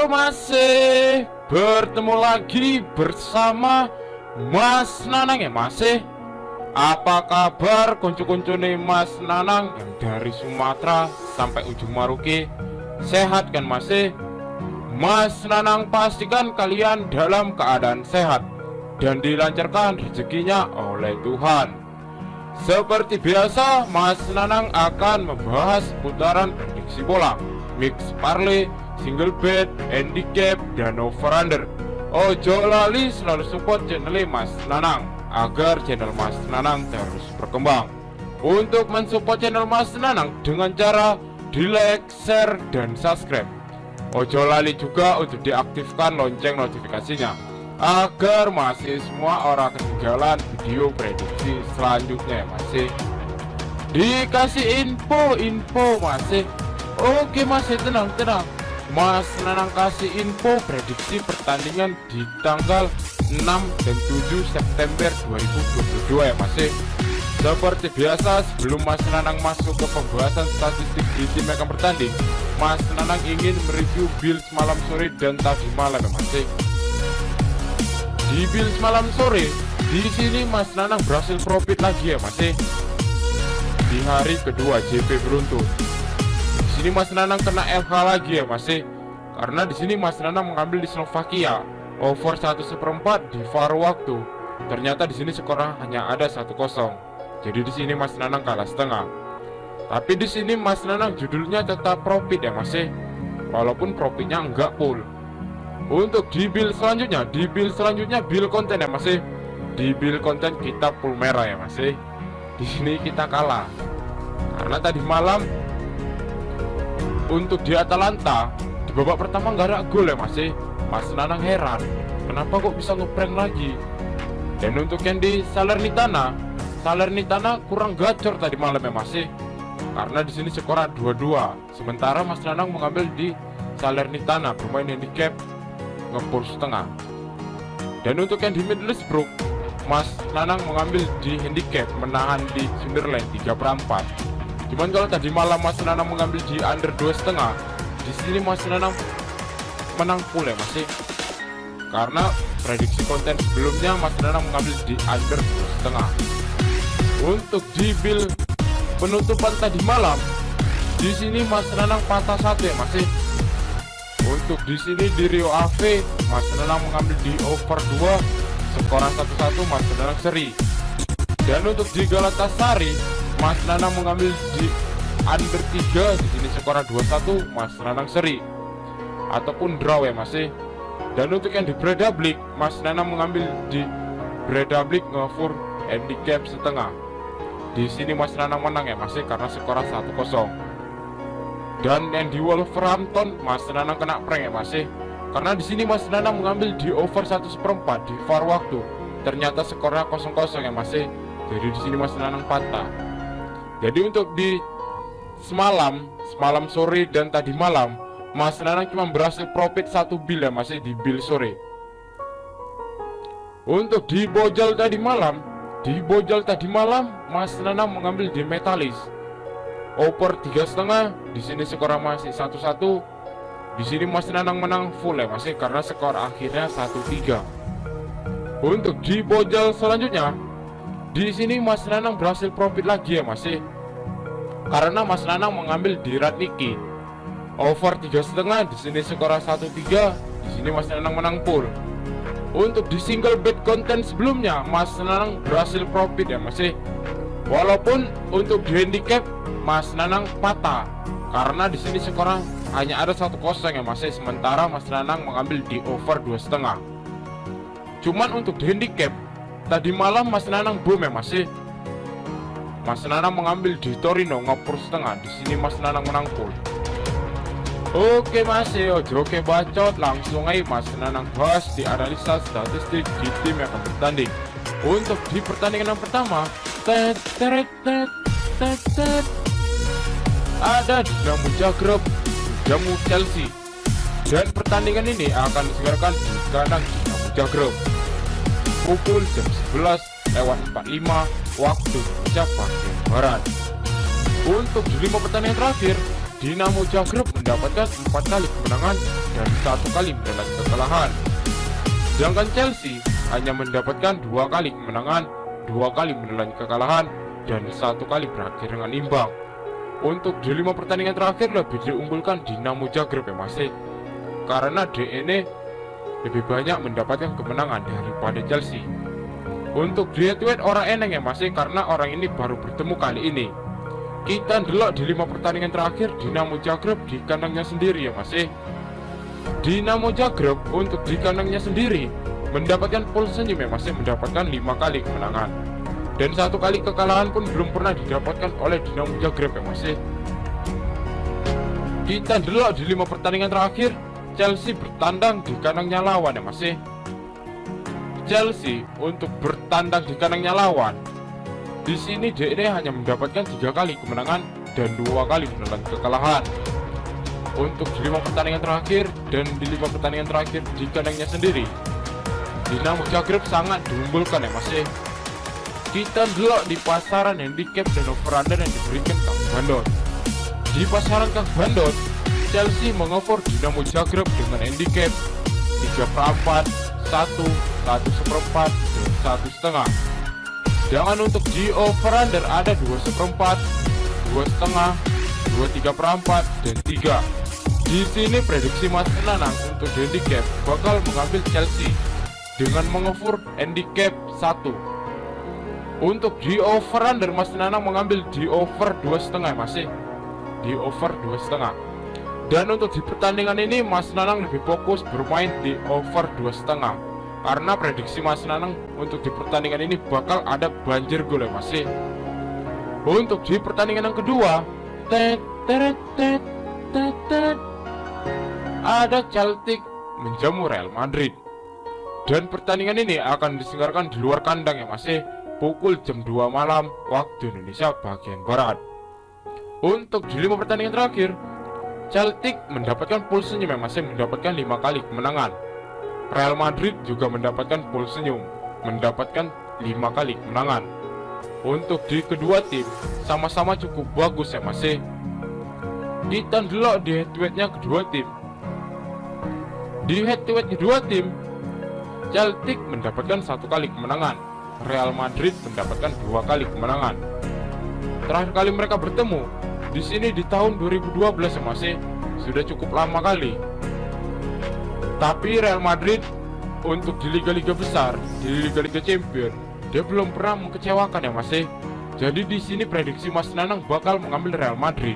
masih bertemu lagi bersama Mas Nanang ya masih. Apa kabar kuncu-kuncune Mas Nanang yang dari Sumatera sampai ujung Maroke? Sehat kan masih? Mas Nanang pastikan kalian dalam keadaan sehat dan dilancarkan rezekinya oleh Tuhan. Seperti biasa, Mas Nanang akan membahas putaran prediksi bola, mix parlay, single bet, handicap, dan over-under. Ojo lali selalu support channel Mas Nanang agar channel Mas Nanang terus berkembang. Untuk mensupport channel Mas Nanang dengan cara di like, share, dan subscribe. Ojo lali juga untuk diaktifkan lonceng notifikasinya agar masih semua orang ketinggalan video prediksi selanjutnya ya masih. Dikasih info masih. Oke masih, tenang. Mas Nanang kasih info prediksi pertandingan di tanggal 6 dan 7 September 2022 ya masih. Seperti biasa, sebelum Mas Nanang masuk ke pembahasan statistik di tim yang akan bertanding, Mas Nanang ingin mereview Bills malam sore dan tadi malam ya masih. Di Bills malam sore, di sini Mas Nanang berhasil profit lagi ya masih. Di hari kedua JP beruntun. Di sini Mas Nanang kena FH lagi ya masih. Karena di sini Mas Nanang mengambil di Slovakia over 1/4 di VAR waktu. Ternyata di sini skornya hanya ada 1-0. Jadi di sini Mas Nanang kalah setengah. Tapi di sini Mas Nanang judulnya tetap profit ya masih. Walaupun profitnya enggak full. Untuk di bill selanjutnya, bill konten ya masih. Di bill konten kita full merah ya masih. Di sini kita kalah. Karena tadi malam untuk di Atalanta di babak pertama nggak ada gol ya masih. Mas Nanang heran, kenapa kok bisa ngeprank lagi? Dan untuk yang di Salernitana kurang gacor tadi malam ya masih. Karena di sini skornya 2-2. Sementara Mas Nanang mengambil di Salernitana bermain handicap ngepush setengah. Dan untuk yang di Middlesbrough, Mas Nanang mengambil di handicap menahan di Sunderland 3/4. Cuman kalau tadi malam Mas Nanang mengambil di under 2,5, di sini Mas Nanang menang full ya masih. Karena prediksi konten sebelumnya Mas Nanang mengambil di under 2,5. Untuk di bill penutupan tadi malam, di sini Mas Nanang patah 1 ya masih. Untuk di sini di Rio Ave, Mas Nanang mengambil di over 2, skor 1-1, Mas Nanang seri. Dan untuk di Galatasaray, Mas Nanang mengambil di under 3, di sini skor 2-1, Mas Nanang seri. Ataupun draw ya masih. Dan untuk yang di Breidablik, Mas Nanang mengambil di Breidablik ngefur handicap setengah. Di sini Mas Nanang menang ya masih karena skor 1-0. Dan yang di Wolverhampton, Mas Nanang kena prank ya masih. Karena di sini Mas Nanang mengambil di over 1/4 di VAR waktu. Ternyata skornya 0-0 ya masih. Jadi di sini Mas Nanang patah. Jadi untuk di semalam sore dan tadi malam, Mas Nanang cuma berhasil profit 1 bill ya masih di bill sore. Untuk di bojol tadi malam, Mas Nanang mengambil di Metalis over 3,5. Di sini skor masih 1-1. Di sini Mas Nanang menang full ya masih karena skor akhirnya 1-3. Untuk di bojol selanjutnya, di sini Mas Nanang berhasil profit lagi ya masih. Karena Mas Nanang mengambil di Radniki over 3,5. Di sini skor 1-3. Di sini Mas Nanang menang full. Untuk di single bet konten sebelumnya, Mas Nanang berhasil profit ya masih. Walaupun untuk di handicap Mas Nanang patah karena di sini skornya hanya ada 1-0 ya masih. Sementara Mas Nanang mengambil di over 2,5. Cuman untuk di handicap tadi malam Mas Nanang boom ya masih. Mas Nanang mengambil di Torino ngepur setengah. Di sini Mas Nanang menang full. Oke masih, oke bacot, langsung aja Mas Nanang bahas di analisa statistik di tim yang akan bertanding. Untuk di pertandingan yang pertama, ada Dinamo Zagreb jamu Chelsea. Dan pertandingan ini akan disiarkan di kandang Dinamo Zagreb pukul jam 11:45 waktu Indonesia bagian Barat. Untuk di 5 pertandingan terakhir, Dinamo Zagreb mendapatkan 4 kali kemenangan dan 1 kali menelan kekalahan. Sedangkan Chelsea hanya mendapatkan 2 kali kemenangan, 2 kali menelan kekalahan, dan 1 kali berakhir dengan imbang. Untuk di 5 pertandingan terakhir lebih diunggulkan Dinamo Zagreb ya masih, karena DNE lebih banyak mendapatkan kemenangan daripada Chelsea. Untuk di head-to-head orang eneng ya masih, karena orang ini baru bertemu kali ini. Kita delok di 5 pertandingan terakhir Dinamo Zagreb di kandangnya sendiri ya masih. Dinamo Zagreb untuk di kandangnya sendiri mendapatkan pol senyum ya masih, mendapatkan 5 kali kemenangan. Dan 1 kali kekalahan pun belum pernah didapatkan oleh Dinamo Zagreb ya masih. Kita delok di 5 pertandingan terakhir Chelsea bertandang di kandangnya lawan ya masih. Chelsea untuk bertandang di kandangnya lawan, di sini DNE hanya mendapatkan 3 kali kemenangan dan 2 kali menelan kekalahan. Untuk di 5 pertandingan terakhir dan di 5 pertandingan terakhir di kandangnya sendiri, Dinamo Zagreb sangat diunggulkan ya masih. Kita delok di pasaran handicap dan over-under yang diberikan Kang Bandot. Di pasaran Kang Bandot, Chelsea mengover Dinamo Zagreb dengan handicap 3/4, 1, 1/4, dan 1,5. Sedangkan untuk di over-under ada 2/4, 2,5, 2/3/4, dan 3. Di sini prediksi Mas Nanang untuk handicap bakal mengambil Chelsea dengan mengover handicap 1. Untuk di over-under Mas Nanang mengambil di over 2,5 masih, di over 2,5. Dan untuk di pertandingan ini Mas Nanang lebih fokus bermain di over 2,5, karena prediksi Mas Nanang untuk di pertandingan ini bakal ada banjir gol ya masih. Untuk di pertandingan yang kedua, ada Celtic menjamu Real Madrid. Dan pertandingan ini akan diselenggarakan di luar kandang ya masih, pukul jam 2 malam waktu Indonesia bagian Barat. Untuk di 5 pertandingan terakhir, Celtic mendapatkan pul senyum yang masih, mendapatkan 5 kali kemenangan. Real Madrid juga mendapatkan pul senyum, mendapatkan 5 kali kemenangan. Untuk di kedua tim sama-sama cukup bagus ya masih. Kita delok di head-to-headnya kedua tim. Di head-to-head kedua tim, Celtic mendapatkan 1 kali kemenangan, Real Madrid mendapatkan 2 kali kemenangan. Terakhir kali mereka bertemu di sini di tahun 2012 ya masih, sudah cukup lama kali. Tapi Real Madrid untuk di liga-liga besar, di liga-liga champion, dia belum pernah mengecewakan ya masih. Jadi di sini prediksi Mas Nanang bakal mengambil Real Madrid.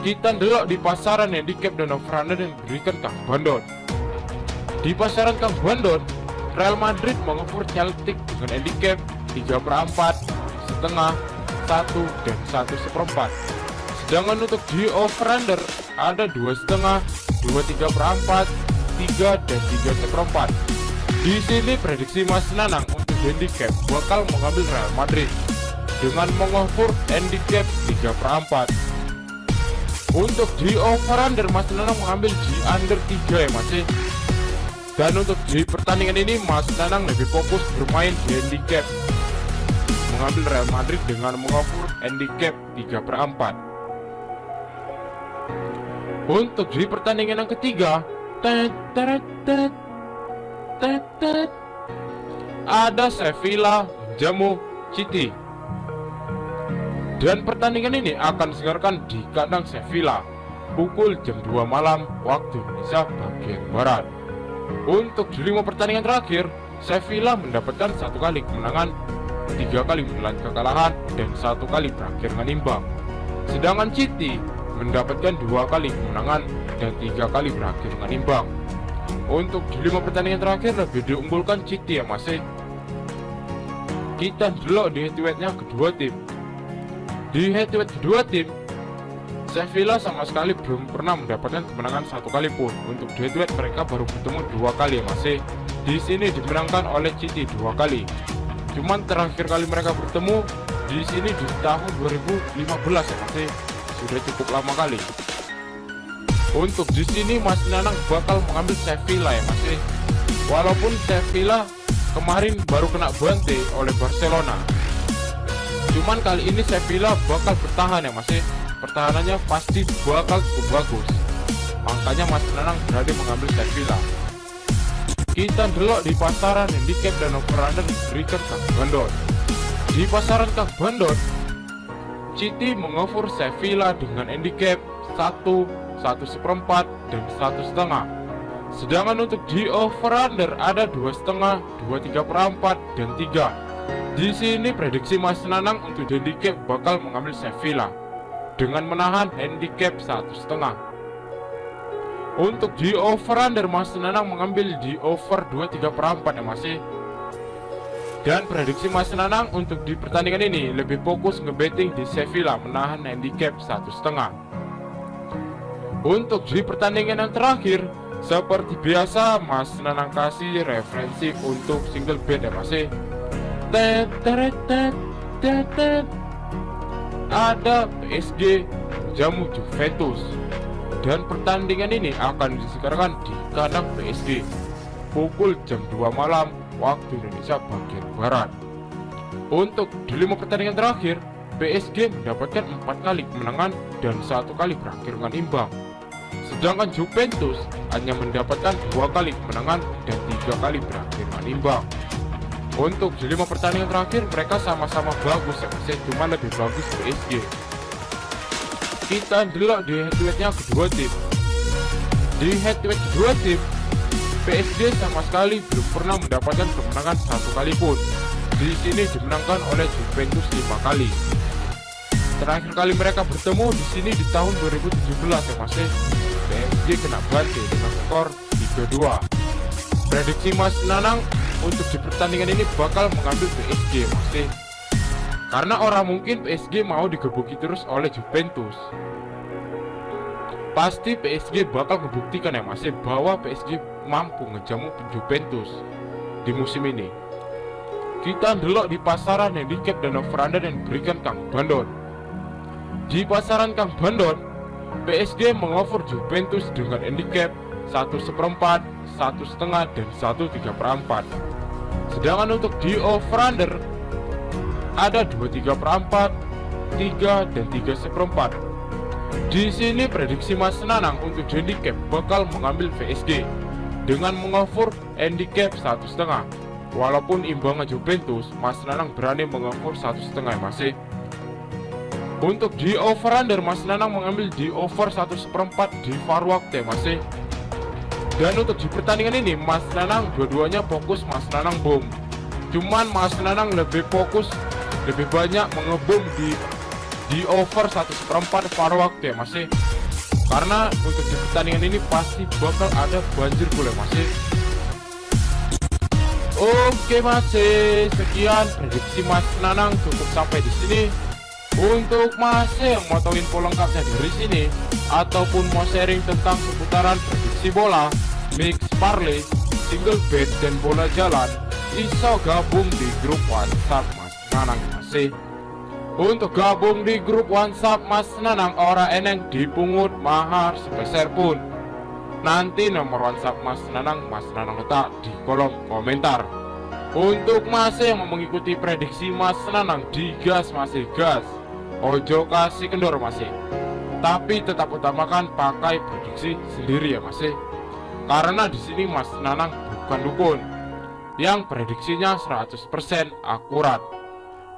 Kita delok di pasaran handicap dan over-under yang diberikan Kang Bandot. Di pasaran Kang Bandot, Real Madrid mengover Celtic dengan handicap 3/4, setengah, 1, dan 1/4. Sedangkan untuk di over-under ada 2,5, 2/3/4, 3, dan 3/4. Di sini prediksi Mas Nanang untuk handicap bakal mengambil Real Madrid dengan mengover handicap 3/4. Untuk di over-under Mas Nanang mengambil di under 3 ya masih. Dan untuk di pertandingan ini Mas Nanang lebih fokus bermain di handicap, mengambil Real Madrid dengan mengover handicap 3/4. Untuk di pertandingan yang ketiga, ada Sevilla menjamu City. Dan pertandingan ini akan diselenggarakan di kandang Sevilla pukul jam 2 malam waktu Indonesia bagian Barat. Untuk di 5 pertandingan terakhir, Sevilla mendapatkan 1 kali kemenangan, 3 kali menelan kekalahan, dan 1 kali berakhir dengan imbang. Sedangkan City mendapatkan 2 kali kemenangan dan 3 kali berakhir dengan imbang. Untuk di 5 pertandingan terakhir lebih diunggulkan City ya masih. Kita delok di head-to-headnya kedua tim. Di head-to-head kedua tim, Sevilla sama sekali belum pernah mendapatkan kemenangan 1 kali pun. Untuk di head-to-head mereka baru bertemu 2 kali ya masih. Di sini dimenangkan oleh City 2 kali. Cuman terakhir kali mereka bertemu di sini di tahun 2015 ya masih, sudah cukup lama kali. Untuk di sini Mas Nanang bakal mengambil Sevilla ya masih. Walaupun Sevilla kemarin baru kena bantai oleh Barcelona, cuman kali ini Sevilla bakal bertahan ya masih. pertahanannya pasti bakal cukup bagus. Makanya Mas Nanang berani mengambil Sevilla. Kita delok di pasaran handicap dan over-under diberikan Kang Bandot. Di pasaran Kang Bandot, City mengoffer Sevilla dengan handicap 1, 1/4, dan 1,5. Sedangkan untuk di over-under ada 2,5, 2/3, dan 3. Di sini prediksi Mas Nanang untuk handicap bakal mengambil Sevilla dengan menahan handicap 1,5. Untuk di over-under Mas Nanang mengambil di over 2/3 ya Mas. Dan prediksi Mas Nanang untuk di pertandingan ini lebih fokus ngebetting di Sevilla menahan handicap 1,5. Untuk di pertandingan yang terakhir, seperti biasa Mas Nanang kasih referensi untuk single bet ya Mas. Ada PSG jamu Juventus, dan pertandingan ini akan disegarkan di kandang PSG pukul jam 2 malam waktu Indonesia bagian Barat. Untuk di 5 pertandingan terakhir, PSG mendapatkan 4 kali kemenangan dan 1 kali berakhir dengan imbang. Sedangkan Juventus hanya mendapatkan 2 kali kemenangan dan 3 kali berakhir dengan imbang. Untuk di 5 pertandingan terakhir mereka sama-sama bagus ya Mas, cuma lebih bagus PSG. Kita delok di head-to-headnya kedua tim. Di head-to-head kedua tim, PSG sama sekali belum pernah mendapatkan kemenangan 1 kali pun. Di sini dimenangkan oleh Juventus 5 kali. Terakhir kali mereka bertemu di sini di tahun 2017 ya Mas. PSG kena bantai dengan skor 3-2. Prediksi Mas Nanang untuk di pertandingan ini bakal mengambil PSG Mas. Karena orang mungkin PSG mau digebuki terus oleh Juventus. Pasti PSG bakal membuktikan ya Mas bahwa PSG mampu ngejamu Juventus di musim ini. Kita delok di pasaran handicap dan over-under yang diberikan Kang Bandot. Di pasaran Kang Bandot, PSG mengoffer Juventus dengan handicap 1/4, 1,5, dan 1/3. Sedangkan untuk di over-under ada 2/3, 3, dan 3/4. Di sini prediksi Mas Nanang untuk handicap bakal mengambil PSG dengan mengoffer handicap 1,5. Walaupun imbangan Juventus, Mas Nanang berani mengoffer 1,5 Mas. Untuk di over-under Mas Nanang mengambil di over 1/4 di far waktu Mas. Dan untuk di pertandingan ini Mas Nanang dua-duanya fokus Mas Nanang boom. Cuman Mas Nanang lebih fokus, lebih banyak mengebom di over 1/4 far waktu ya Mas. Karena untuk di pertandingan ini pasti bakal ada banjir gol ya Mas. Oke Mas, sekian prediksi Mas Nanang cukup sampai di sini. Untuk Mas yang mau tahu info lengkapnya dari sini ataupun mau sharing tentang seputaran prediksi bola, mix parlay, single bet dan bola jalan, iso gabung di grup WhatsApp Mas Nanang Mas. Untuk gabung di grup WhatsApp Mas Nanang ora eneng dipungut mahar sepeser pun. Nanti nomor WhatsApp Mas Nanang letak di kolom komentar. Untuk Mas yang mau mengikuti prediksi Mas Nanang, digas masih gas, ojo kasih kendor Mas, tapi tetap utamakan pakai prediksi sendiri ya Mas. Karena di sini Mas Nanang bukan dukun yang prediksinya 100% akurat.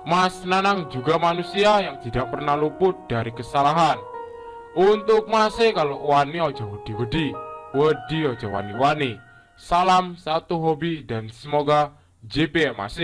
Mas Nanang juga manusia yang tidak pernah luput dari kesalahan. Untuk Mas kalau wani ojo wedi-wedi, wedi ojo wani-wani. Salam satu hobi dan semoga JP ya Mas.